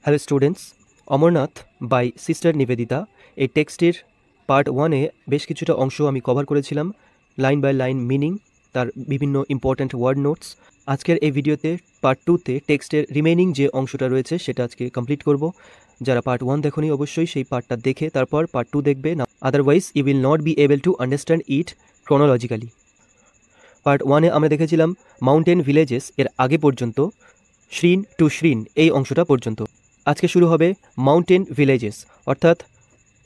Hello students, Amarnath by sister Nivedita এই টেক্সটের part 1-এ বেশ কিছুটা অংশ আমি কভার করেছিলাম, লাইন বাই লাইন মিনিং, তার বিভিন্ন ইম্পর্ট্যান্ট ওয়ার্ড নোটস। আজকের এই ভিডিওতে পার্ট 2-তে টেক্সটের রিমেইনিং যে অংশটা রয়েছে সেটা আজকে কমপ্লিট করব। যারা পার্ট 1 দেখোনি অবশ্যই সেই পার্টটা দেখে তারপর পার্ট 2 দেখবে, না otherwise you will not be able to understand it chronologically. Part 1-এ আমরা দেখেছিলাম মাউন্টেন ভিলেজেস এর আগে পর্যন্ত, শ্রীন টু শ্রীন এই অংশটা পর্যন্ত। আজকে শুরু হবে মাউন্টেন ভিলেজেস, অর্থাৎ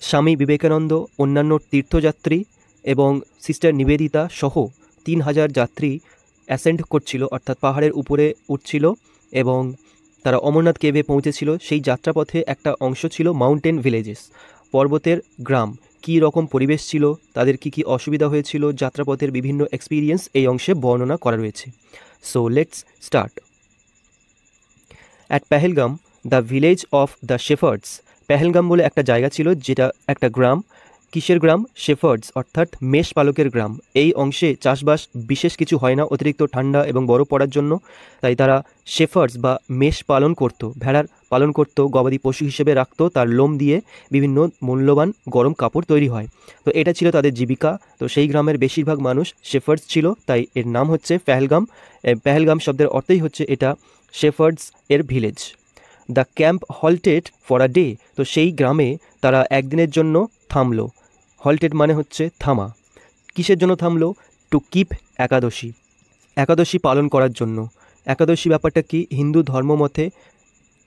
স্বামী বিবেকানন্দ, অন্যান্য তীর্থযাত্রী এবং সিস্টার নিবেদিতা সহ 3000 যাত্রী অ্যাসেন্ড করছিল, অর্থাৎ পাহাড়ের উপরে উঠছিল এবং তারা অমরনাথ কেভে পৌঁছেছিল। সেই যাত্রাপথে একটা অংশ ছিল মাউন্টেন ভিলেজেস, পর্বতের গ্রাম। কী রকম পরিবেশ ছিল, তাদের কি কি অসুবিধা হয়েছিল, যাত্রাপথের বিভিন্ন এক্সপিরিয়েন্স এই অংশে বর্ণনা করা রয়েছে। So let's start. At Pahalgam the village of the shepherds. Pahalgam বলে একটা জায়গা ছিল, যেটা একটা গ্রাম। কিসের গ্রাম? শেফার্ডস, অর্থাৎ মেষ পালকের গ্রাম। এই অংশে চাষবাস বিশেষ কিছু হয় না, অতিরিক্ত ঠান্ডা এবং বরফ পড়ার জন্য। তাই তারা শেফার্ডস বা মেষ পালন করত, ভেড়ার পালন করত, গবাদি পশু হিসেবে রাখত। তার লোম দিয়ে বিভিন্ন মূল্যবান গরম কাপড় তৈরি হয়। তো এটা ছিল তাদের জীবিকা। তো সেই গ্রামের বেশিরভাগ মানুষ শেফার্ডস ছিল, তাই এর নাম হচ্ছে পেহেলগাম। পেহেলগাম শব্দের অর্থই হচ্ছে এটা শেফার্ডস এর village. The camp halted for a day. তো সেই গ্রামে তারা একদিনের জন্য থামলো। হল্টেড মানে হচ্ছে থামা। কিসের জন্য থামলো? টু কিপ একাদশী, একাদশী পালন করার জন্য। একাদশী ব্যাপারটা কি? হিন্দু ধর্মমতে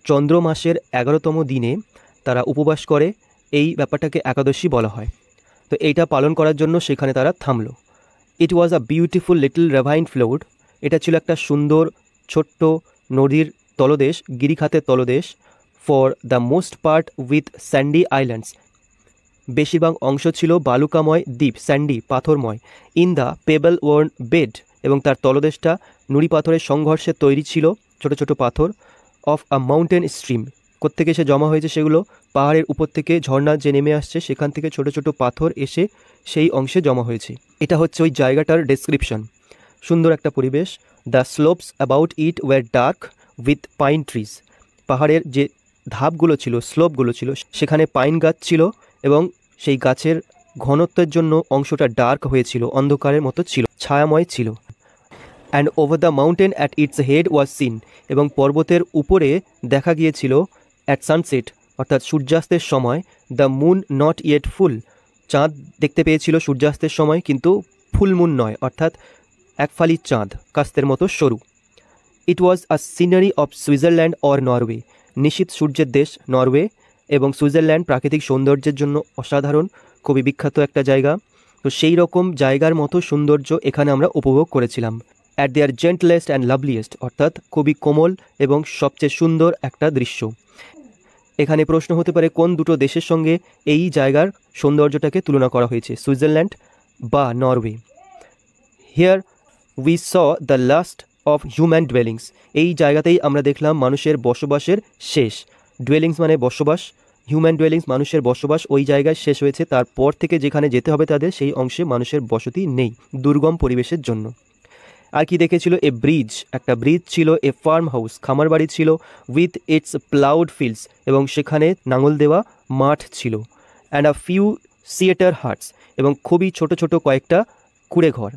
চন্দ্র মাসের 11তম দিনে তারা উপবাস করে, এই ব্যাপারটাকে একাদশী বলা হয়। তো এইটা পালন করার জন্য সেখানে তারা থামলো। It was a beautiful little ravine floored. এটা ছিল একটা সুন্দর ছোট্ট নদীর তলদেশ, গিরিখাতের তলদেশ। For the most part with sandy islands, বেশিরভাগ অংশ ছিল বালুকাময় দ্বীপ, স্যান্ডি পাথরময়। In the pebble worn bed, এবং তার তলদেশটা নুড়ি পাথরের সংঘর্ষে তৈরি ছিল, ছোট ছোট পাথর। অফ আ মাউন্টেন স্ট্রিম, কোত্থেকে সে জমা হয়েছে সেগুলো? পাহাড়ের উপর থেকে ঝর্ণা যে নেমে আসছে সেখান থেকে ছোট ছোট পাথর এসে সেই অংশে জমা হয়েছে। এটা হচ্ছে ওই জায়গাটার ডেসক্রিপশন। সুন্দর একটা পরিবেশ। The slopes about it were dark with pine trees. পাহাড়ের যে ধাপগুলো ছিল, স্লোপগুলো ছিল, সেখানে পাইন গাছ ছিল এবং সেই গাছের ঘনত্বের জন্য অংশটা ডার্ক হয়েছিল, অন্ধকারের মতো ছিল, ছায়াময় ছিল। And over the mountain at it's head was seen, এবং পর্বতের উপরে দেখা গিয়েছিল অ্যাট সানসেট, অর্থাৎ সূর্যাস্তের সময়, দ্য মুন নট ইয়েট ফুল, চাঁদ দেখতে পেয়েছিল সূর্যাস্তের সময়, কিন্তু ফুল মুন নয়, অর্থাৎ একফালি চাঁদ, কাস্তের মতো সরু। It was a scenery of Switzerland or Norway. নিশীথ সূর্যের দেশ নরওয়ে, এবং সুইজারল্যান্ড প্রাকৃতিক সৌন্দর্যের জন্য অসাধারণ, খুবই বিখ্যাত একটা জায়গা। তো সেই রকম জায়গার মতো সৌন্দর্য এখানে আমরা উপভোগ করেছিলাম। অ্যাট দেয়ার জেন্টলেস্ট অ্যান্ড লাভলিয়েস্ট, অর্থাৎ খুবই কোমল এবং সবচেয়ে সুন্দর একটা দৃশ্য। এখানে প্রশ্ন হতে পারে কোন দুটো দেশের সঙ্গে এই জায়গার সৌন্দর্যটাকে তুলনা করা হয়েছে, সুইজারল্যান্ড বা Norway. Here we saw the last of human dwellings. এই জায়গাতেই আমরা দেখলাম মানুষের বসবাসের শেষ। ডুয়েলিংস মানে বসবাস, হিউম্যান ডুয়েলিংস মানুষের বসবাস ওই জায়গায় শেষ হয়েছে। তারপর থেকে যেখানে যেতে হবে তাদের, সেই অংশে মানুষের বসতি নেই, দুর্গম পরিবেশের জন্য। আর কি দেখেছিল? এ ব্রিজ, একটা ব্রিজ ছিল। এ ফার্ম হাউস, খামার বাড়ি ছিল। উইথ ইটস প্লাউড ফিল্ডস, এবং সেখানে নাঙল দেওয়া মাঠ ছিল। অ্যান্ড আ ফিউ সিয়েটার হাটস, এবং খুবই ছোট ছোট কয়েকটা কুড়ে ঘর।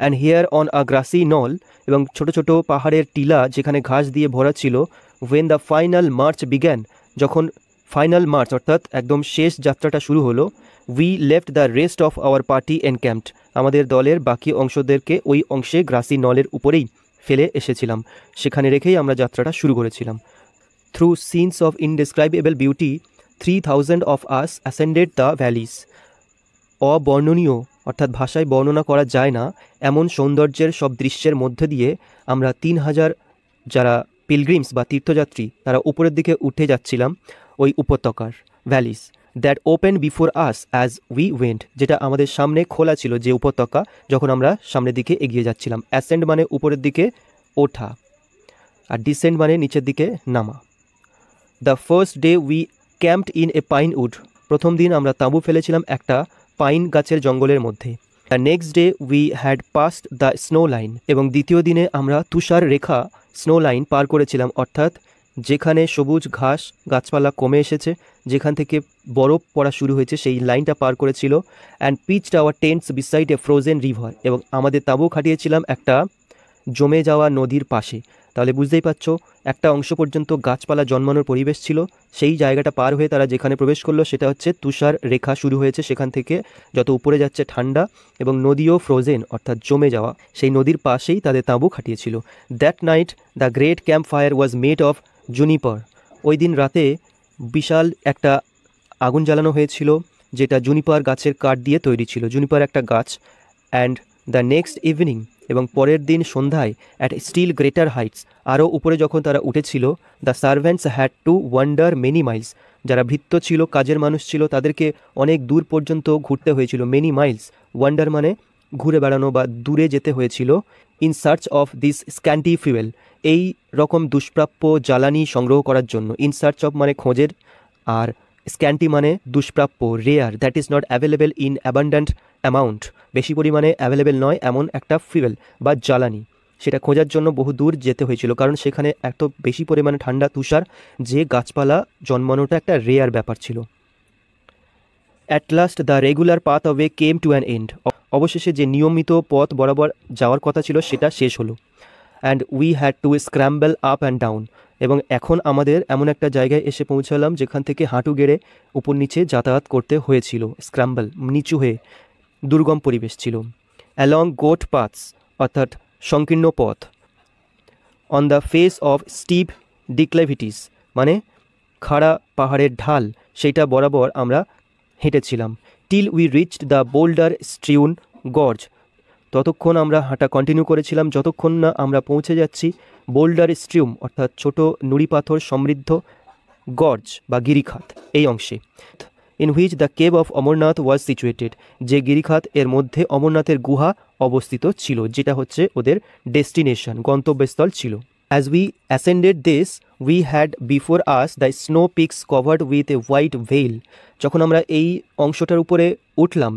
And here on a grassy নল, এবং ছোট ছোট পাহাড়ের টিলা যেখানে ঘাস দিয়ে ভরা ছিল। When the final march began, যখন ফাইনাল মার্চ অর্থাৎ একদম শেষ যাত্রাটা শুরু হলো। We left the rest of our party encamped, আমাদের দলের বাকি অংশদেরকে ওই অংশে গ্রাসি নলের উপরেই ফেলে এসেছিলাম, সেখানে রেখেই আমরা যাত্রাটা শুরু করেছিলাম। Through scenes of indescribable beauty 3000 of us ascended the valleys. অবর্ণনীয়, অর্থাৎ ভাষায় বর্ণনা করা যায় না এমন সৌন্দর্যের সব দৃশ্যের মধ্যে দিয়ে আমরা 3000 যারা পিলগ্রিমস বা তীর্থযাত্রী, তারা উপরের দিকে উঠে যাচ্ছিলাম ওই উপত্যকার, valleys. That open before us as we went, যেটা আমাদের সামনে খোলা ছিল, যে উপত্যকা, যখন আমরা সামনের দিকে এগিয়ে যাচ্ছিলাম। অ্যাসেন্ড মানে উপরের দিকে ওঠা, আর ডিসেন্ড মানে নিচের দিকে নামা। The first day we camped in a pine wood, প্রথম দিন আমরা তাঁবু ফেলেছিলাম একটা পাইন গাছের জঙ্গলের মধ্যে। The next day we had passed the snow line, এবং দ্বিতীয় দিনে আমরা তুষার রেখা, স্নো লাইন পার করেছিলাম, অর্থাৎ যেখানে সবুজ ঘাস গাছপালা কমে এসেছে, যেখান থেকে বরফ পড়া শুরু হয়েছে সেই লাইনটা পার করেছিল। And pitched our tents beside a frozen river, এবং আমাদের তাঁবু খাটিয়েছিলাম একটা জমে যাওয়া নদীর পাশে। তাহলে বুঝতেই পারছো, একটা অংশ পর্যন্ত গাছপালা জন্মানোর পরিবেশ ছিল, সেই জায়গাটা পার হয়ে তারা যেখানে প্রবেশ করলো সেটা হচ্ছে তুষার রেখা শুরু হয়েছে, সেখান থেকে যত উপরে যাচ্ছে ঠান্ডা, এবং নদীও ফ্রোজেন অর্থাৎ জমে যাওয়া, সেই নদীর পাশেই তাদের তাঁবু খাটিয়েছিল। That night the great camp fire was made of juniper. ওই দিন রাতে বিশাল একটা আগুন জ্বালানো হয়েছিল, যেটা জুনিপার গাছের কাঠ দিয়ে তৈরি ছিল। জুনিপার একটা গাছ। অ্যান্ড দ্য নেক্সট ইভিনিং, এবং পরের দিন সন্ধ্যায়, অ্যাট স্টিল গ্রেটার হাইটস, আরও উপরে যখন তারা উঠেছিল, the servants had to wonder many Miles. যারা ভৃত্য ছিল, কাজের মানুষ ছিল, তাদেরকে অনেক দূর পর্যন্ত ঘুরতে হয়েছিল। মেনি মাইলস, ওয়ান্ডার মানে ঘুরে বেড়ানো বা দূরে যেতে হয়েছিল। In search of this scanty fuel, এই রকম দুষ্প্রাপ্য জ্বালানি সংগ্রহ করার জন্য। ইন সার্চ অফ মানে খোঁজের, আর স্ক্যান্টি মানে দুষ্প্রাপ্য, rare, that is not available in abundant amount, বেশি পরিমাণে অ্যাভেলেবেল নয় এমন একটা ফিউয়েল বা জ্বালানি, সেটা খোঁজার জন্য বহু দূর যেতে হয়েছিল, কারণ সেখানে এত বেশি পরিমাণে ঠান্ডা তুষার যে গাছপালা জন্মানোটা একটা রেয়ার ব্যাপার ছিল। At last the regular path way came to an end, অবশেষে যে নিয়মিত পথ বরাবর যাওয়ার কথা ছিল সেটা শেষ হলো। And we had to scramble up and down, এবং এখন আমাদের এমন একটা জায়গায় এসে পৌঁছালাম যেখান থেকে হাঁটু গেড়ে উপর নিচে যাতায়াত করতে হয়েছিল। স্ক্র্যাম্বল, নিচু হয়ে, দুর্গম পরিবেশ ছিল। অ্যালং গোট পাথস, অর্থাৎ সংকীর্ণ পথ। On the face of steep declivities, মানে খাড়া পাহাড়ের ঢাল, সেইটা বরাবর আমরা হেঁটেছিলাম। Till we reached the boulder strewn gorge, ততক্ষণ আমরা হাঁটা কন্টিনিউ করেছিলাম যতক্ষণ না আমরা পৌঁছে যাচ্ছি বোল্ডার স্ট্রিউম, অর্থাৎ ছোট নুড়ি পাথর সমৃদ্ধ গর্জ বা গিরিখাত, এই অংশে। In which the cave of Amarnath was situated, যে গিরিখাত এর মধ্যে অমরনাথের গুহা অবস্থিত ছিল, যেটা হচ্ছে ওদের ডেস্টিনেশন, গন্তব্যস্থল ছিল। As we অ্যাসেন্ডেড this we had before us the snow peaks covered with a white veil, যখন আমরা এই অংশটার উপরে উঠলাম,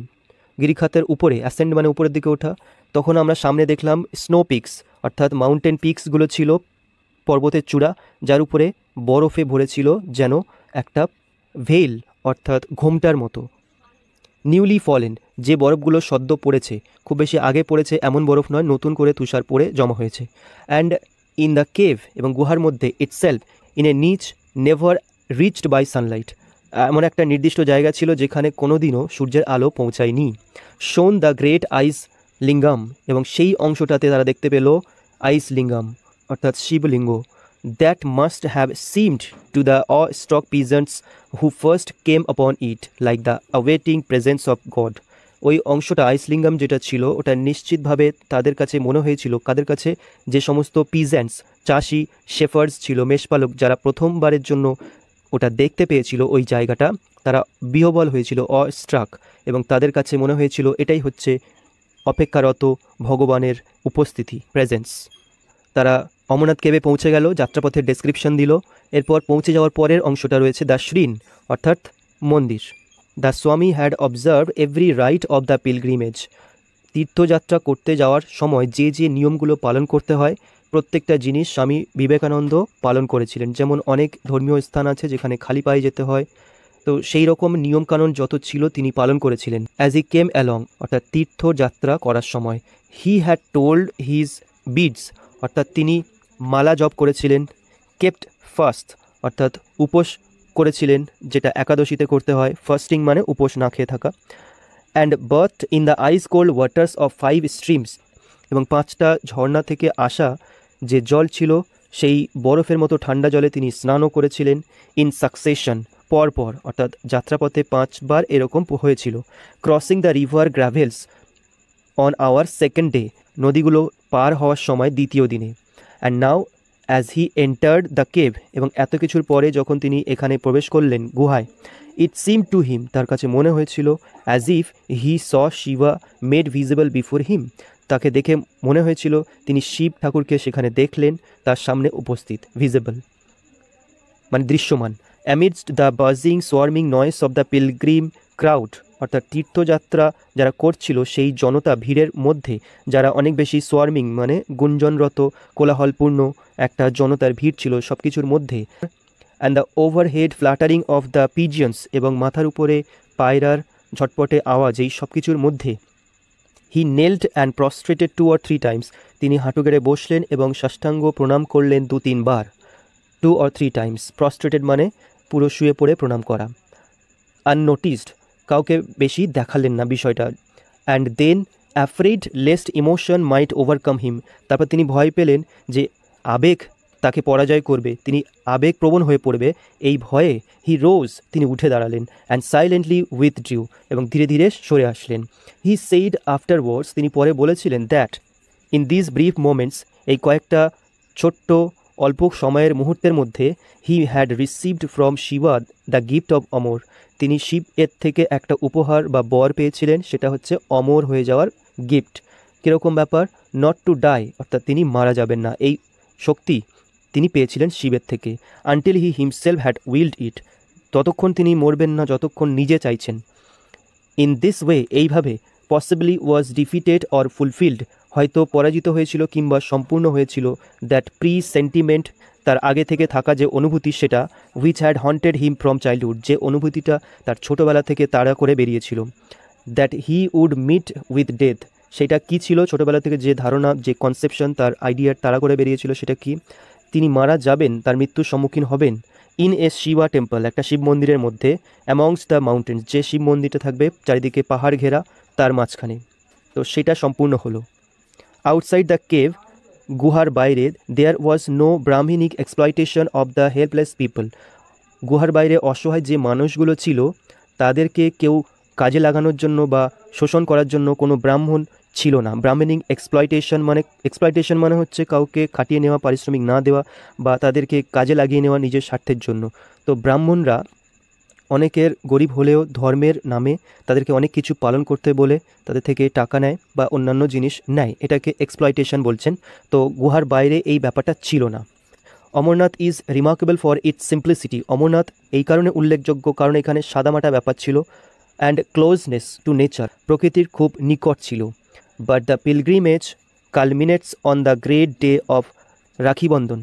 গিরিখাতের উপরে, অ্যাসেন্ড মানে উপরের দিকে ওঠা, তখন আমরা সামনে দেখলাম স্নো পিকস, অর্থাৎ মাউন্টেন পিকসগুলো ছিল পর্বতের চূড়া, যার উপরে বরফে ভরেছিল যেন একটা ভেইল, অর্থাৎ ঘোমটার মতো। নিউলি ফলেন, যে বরফগুলো সদ্য পড়েছে, খুব বেশি আগে পড়েছে এমন বরফ নয়, নতুন করে তুষার পড়ে জমা হয়েছে। অ্যান্ড ইন দ্য কেভ, এবং গুহার মধ্যে, ইটসেলফ ইন এ নিচ নেভার রিচড বাই সানলাইট, এমন একটা নির্দিষ্ট জায়গা ছিল যেখানে কোনো দিনও সূর্যের আলো পৌঁছায়নি। শোন দ্য গ্রেট আইস লিঙ্গাম, এবং সেই অংশটাতে তারা দেখতে পেল আইস লিঙ্গাম, অর্থাৎ শিবলিঙ্গ। That must have seemed to the O stock peasants who first কেম আপন it like the awaiting presence of god. ওই অংশটা, আইসলিঙ্গাম যেটা ছিল, ওটা নিশ্চিতভাবে তাদের কাছে মনে হয়েছিল, কাদের কাছে, যে সমস্ত পিজেন্টস, চাষি, শেফার্ডস ছিল, মেষপালক, যারা প্রথমবারের জন্য ওটা দেখতে পেয়েছিল ওই জায়গাটা, তারা বিহ্বল হয়েছিল, অস্ট্রাক, এবং তাদের কাছে মনে হয়েছিল এটাই হচ্ছে অপেক্ষারত ভগবানের উপস্থিতি, প্রেজেন্স। তারা অমরনাথ কেবে পৌঁছে গেল, যাত্রাপথের ডেসক্রিপশন দিল। এরপর পৌঁছে যাওয়ার পরের অংশটা রয়েছে দ্য শ্রীন, অর্থাৎ মন্দির। The Swami had observe every rite of the pilgrimage, তীর্থযাত্রা করতে যাওয়ার সময় যে যে নিয়মগুলো পালন করতে হয়, প্রত্যেকটা জিনিস স্বামী বিবেকানন্দ পালন করেছিলেন। যেমন অনেক ধর্মীয় স্থান আছে যেখানে খালি পায়ে যেতে হয়, তো সেই রকম নিয়মকানুন যত ছিল তিনি পালন করেছিলেন। অ্যাজ ই কেম অ্যালং, অর্থাৎ তীর্থযাত্রা করার সময়। He had told his beads, অর্থাৎ তিনি মালা জপ করেছিলেন। কেপ্ট ফাস্ট, অর্থাৎ উপোস করেছিলেন, যেটা একাদশীতে করতে হয়। ফাস্টিং মানে উপোস না খেয়ে থাকা। And bathe in the ice cold waters of 5 streams, এবং 5টা ঝর্ণা থেকে আসা যে জল ছিল সেই বরফের মতো ঠান্ডা জলে তিনি স্নানও করেছিলেন। ইন সাকসেশন, পরপর, অর্থাৎ যাত্রাপথে 5 বার এরকম হয়েছিল। Crossing the river gravels on our second day, নদীগুলো পার হওয়ার সময় দ্বিতীয় দিনে। And now as he entered the cave, এবং এত কিছুর পরে যখন তিনি এখানে প্রবেশ করলেন গুহায়, ইট সিম টু হিম, তার কাছে মনে হয়েছিল, as if he saw Shiva made visible before him, তাকে দেখে মনে হয়েছিল তিনি শিব ঠাকুরকে সেখানে দেখলেন, তার সামনে উপস্থিত, ভিজিবল মানে দৃশ্যমান। Amidst the buzzing swarming noise of the pilgrim crowd অর্থাৎ তীর্থযাত্রা যারা করছিল সেই জনতা ভিড়ের মধ্যে, যারা অনেক বেশি সোয়ার্মিং মানে গুঞ্জনরত কোলাহলপূর্ণ একটা জনতার ভিড় ছিল সব কিছুর মধ্যে, and the overhead fluttering of the pigeons, এবং মাথার উপরে পায়রার ঝটপটে আওয়াজ, এই সব কিছুর মধ্যে হি নেল্ড অ্যান্ড প্রস্ট্রেটেড 2 or 3 টাইমস, তিনি হাঁটু গেড়ে বসলেন এবং সাষ্টাঙ্গ প্রণাম করলেন 2-3 বার। 2 or 3 টাইমস, প্রস্ট্রেটেড মানে পুরো শুয়ে পড়ে প্রণাম করা। আননোটিসড, কাউকে বেশি দেখালেন না বিষয়টা। And then afraid lest emotion might overcome him, তারপর তিনি ভয় পেলেন যে আবেগ তাকে পরাজয় করবে, তিনি আবেগপ্রবণ হয়ে পড়বে, এই ভয়ে হি রোজ, তিনি উঠে দাঁড়ালেন, অ্যান্ড সাইলেন্টলি উইথড্রিউ, এবং ধীরে ধীরে সরে আসলেন। হি সেইড আফটারওয়ার্ডস, তিনি পরে বলেছিলেন, that in this brief moments, এই কয়েকটা ছোট্ট অল্প সময়ের মুহূর্তের মধ্যে he had received from Shiva the gift of Amar, তিনি শিব এর থেকে একটা উপহার বা বর পেয়েছিলেন, সেটা হচ্ছে অমর হয়ে যাওয়ার গিফট। কীরকম ব্যাপার? নট টু ডাই, অর্থাৎ তিনি মারা যাবেন না, এই শক্তি তিনি পেয়েছিলেন শিবের থেকে। Until he himself had willed it, ততক্ষণ তিনি মরবেন না যতক্ষণ নিজে চাইছেন। ইন দিস ওয়ে, এইভাবে possibly was defeated or fulfilled, হয়তো পরাজিত হয়েছিল কিংবা সম্পূর্ণ হয়েছিল দ্যাট প্রি সেন্টিমেন্ট, তার আগে থেকে থাকা যে অনুভূতি, সেটা which had haunted him from childhood, যে অনুভূতিটা তার ছোটোবেলা থেকে তাড়া করে বেরিয়েছিল। That he would meet with death, সেটা কি ছিল? ছোটোবেলা থেকে যে ধারণা, যে কনসেপশন তার আইডিয়ার তাড়া করে বেরিয়েছিল, সেটা কি? তিনি মারা যাবেন, তার মৃত্যুর সম্মুখীন হবেন। ইন এ শিবা টেম্পল, একটা শিব মন্দিরের মধ্যে। অ্যামংস দ্য মাউন্টেন্স, যে শিব মন্দিরটা থাকবে চারিদিকে পাহাড় ঘেরা, তার মাঝখানে। তো সেটা সম্পূর্ণ হলো। আউটসাইড দ্য কেভ, গুহার বাইরে, there was no Brahmanic exploitation of the helpless people, গুহার বাইরে অসহায় যে মানুষগুলো ছিল তাদেরকে কেউ কাজে লাগানোর জন্য বা শোষণ করার জন্য কোনো ব্রাহ্মণ ছিল না। ব্রাহ্মণিক এক্সপ্লয়টেশন মানে হচ্ছে কাউকে খাটিয়ে নেওয়া, পারিশ্রমিক না দেওয়া বা তাদেরকে কাজে লাগিয়ে নেওয়া নিজের স্বার্থের জন্য। তো ব্রাহ্মণরা অনেকের গরিব হলেও ধর্মের নামে তাদেরকে অনেক কিছু পালন করতে বলে তাদের থেকে টাকা নেয় বা অন্যান্য জিনিস নেয়, এটাকে এক্সপ্লয়টেশন বলছেন। তো গুহার বাইরে এই ব্যাপারটা ছিল না। Amarnath is remarkable for its simplicity, Amarnath এই কারণে উল্লেখযোগ্য কারণ এখানে সাদামাটা ব্যাপার ছিল। অ্যান্ড ক্লোজনেস টু নেচার, প্রকৃতির খুব নিকট ছিল। But the pilgrimage culminates on the great day of Rakhi Bandhan,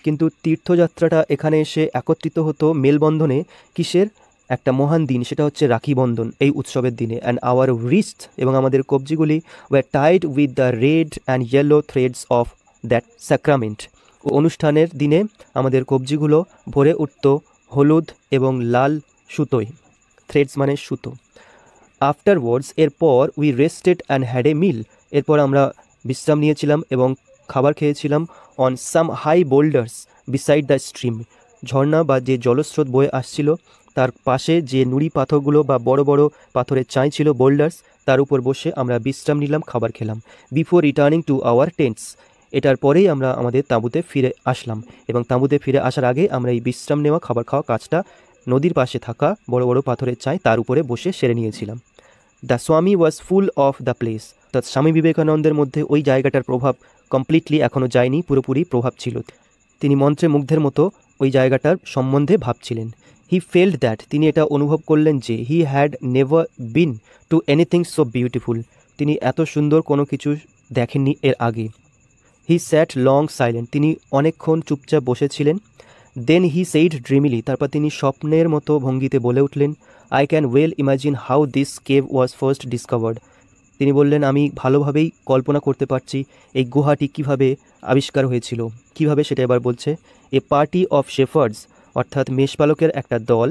কিন্তু তীর্থযাত্রাটা এখানে এসে একত্রিত হতো মেলবন্ধনে, কিসের? একটা মহান দিন, সেটা হচ্ছে রাখি বন্ধন, এই উৎসবের দিনে। অ্যান্ড আওয়ার রিস্ট, এবং আমাদের কবজিগুলি, were tied with the red and yellow threads of that sacrament, ও অনুষ্ঠানের দিনে আমাদের কবজিগুলো ভরে উঠত হলুদ এবং লাল সুতোয়, থ্রেডস মানে সুতো। আফটারওয়ার্ডস, এরপর we rested and had a meal, এরপর আমরা বিশ্রাম নিয়েছিলাম এবং খাবার খেয়েছিলাম। On some high boulders beside the stream, ঝর্ণা বা যে জলস্রোত বয়ে আসছিল তার পাশে যে নুড়ি পাথরগুলো বা বড় বড় পাথরের চাই ছিল, বোল্ডার্স, তার উপর বসে আমরা বিশ্রাম নিলাম, খাবার খেলাম। Before returning to our tents, এটার পরেই আমরা আমাদের তাঁবুতে ফিরে আসলাম, এবং তাঁবুতে ফিরে আসার আগে আমরা এই বিশ্রাম নেওয়া, খাবার খাওয়া কাজটা নদীর পাশে থাকা বড় বড় পাথরের চাই তার উপরে বসে সেরে নিয়েছিলাম। দ্য স্বামী ওয়াজ ফুল অফ দ্য প্লেস, অর্থাৎ স্বামী বিবেকানন্দের মধ্যে ওই জায়গাটার প্রভাব কমপ্লিটলি এখনও যায়নি, পুরোপুরি প্রভাব ছিল। তিনি মন্ত্রে মুগ্ধের মতো ওই জায়গাটার সম্বন্ধে ভাবছিলেন। হি ফেল্ড দ্যাট, তিনি এটা অনুভব করলেন যে he had never been to anything so beautiful, তিনি এত সুন্দর কোনো কিছু দেখেননি এর আগে। হি স্যাট লং সাইলেন্ট, তিনি অনেকক্ষণ চুপচাপ বসেছিলেন। দেন হি সেইড ড্রিমিলি, তারপর তিনি স্বপ্নের মতো ভঙ্গিতে বলে উঠলেন, I can well imagine how this cave was first discovered, তিনি বললেন, আমি ভালোভাবেই কল্পনা করতে পারছি এই গুহাটি কিভাবে আবিষ্কার হয়েছিল। কিভাবে সেটা এবার বলছে। এ পার্টি অফ শেফার্ডস, অর্থাৎ মেষপালকের একটা দল,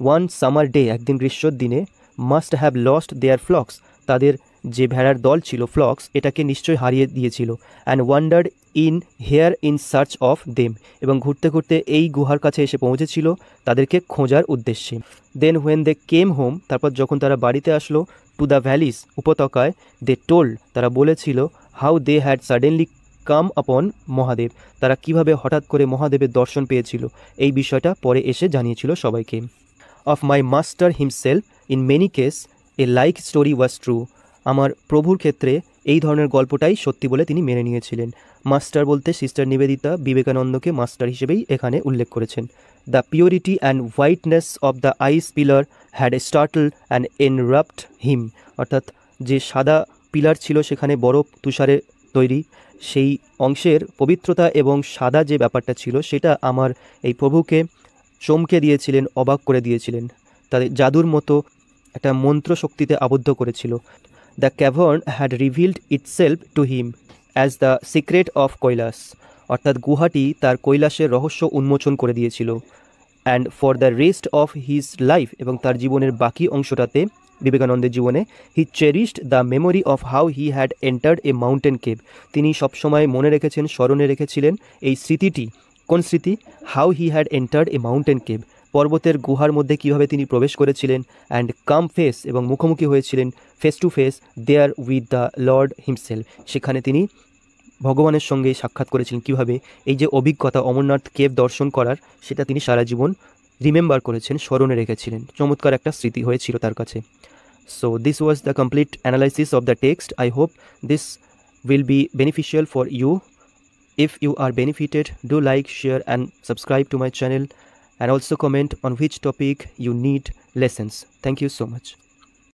ওয়ান সামার ডে, একদিন গ্রীষ্মের দিনে, must have lost their flocks, তাদের যে ভেড়ার দল ছিল ফ্লক্স, এটাকে নিশ্চয়ই হারিয়ে দিয়েছিল। And wandered in here in search of them, এবং ঘুরতে ঘুরতে এই গুহার কাছে এসে পৌঁছেছিল তাদেরকে খোঁজার উদ্দেশ্যে। দেন হোয়েন দে কেম হোম, তারপর যখন তারা বাড়িতে আসলো, টু দ্য ভ্যালিস, উপত্যকায়, দে টোল্ড, তারা বলেছিল, হাউ দে হ্যাড সাডেনলি কাম আপন মহাদেব, তারা কিভাবে হঠাৎ করে মহাদেবের দর্শন পেয়েছিল, এই বিষয়টা পরে এসে জানিয়েছিল সবাইকে। Of my master himself in many case A like story was true, আমার প্রভুর ক্ষেত্রে এই ধরনের গল্পটাই সত্যি বলে তিনি মেনে নিয়েছিলেন। মাস্টার বলতে সিস্টার নিবেদিতা বিবেকানন্দকে মাস্টার হিসেবেই এখানে উল্লেখ করেছেন। The purity and whiteness of the ice pillar had startle and enrapt him, অর্থাৎ যে সাদা পিলার ছিল সেখানে বরফ তুষারে তৈরি, সেই অংশের পবিত্রতা এবং সাদা যে ব্যাপারটা ছিল সেটা আমার এই প্রভুকে চমকে দিয়েছিলেন, অবাক করে দিয়েছিলেন, তাদের জাদুর মতো একটা মন্ত্র শক্তিতে আবদ্ধ করেছিল। The cavern had revealed itself to him as the secret of Kailash, অর্থাৎ গুহাটি তার কৈলাসের রহস্য উন্মোচন করে দিয়েছিল। And for the rest of his life, এবং তার জীবনের বাকি অংশটাতে, বিবেকানন্দের জীবনে, he cherished the memory of how he had entered a mountain cave, তিনি সবসময় মনে রেখেছেন, স্মরণে রেখেছিলেন এই স্মৃতিটি। কোন স্মৃতি? How he had entered a mountain cave, পর্বতের গুহার মধ্যে কীভাবে তিনি প্রবেশ করেছিলেন। অ্যান্ড কাম ফেস, এবং মুখোমুখি হয়েছিলেন, face to face there with the Lord himself, সেখানে তিনি ভগবানের সঙ্গে সাক্ষাৎ করেছিলেন। কীভাবে? এই যে অভিজ্ঞতা অমরনাথ কেভ দর্শন করার, সেটা তিনি সারা জীবন রিমেম্বার করেছেন, স্মরণে রেখেছিলেন। চমৎকার একটা স্মৃতি হয়েছিল তার কাছে। So this was the complete analysis of the text. I hope this will be beneficial for you. If you are benefited, do like, share and subscribe to my channel, and also comment on which topic you need lessons. Thank you so much.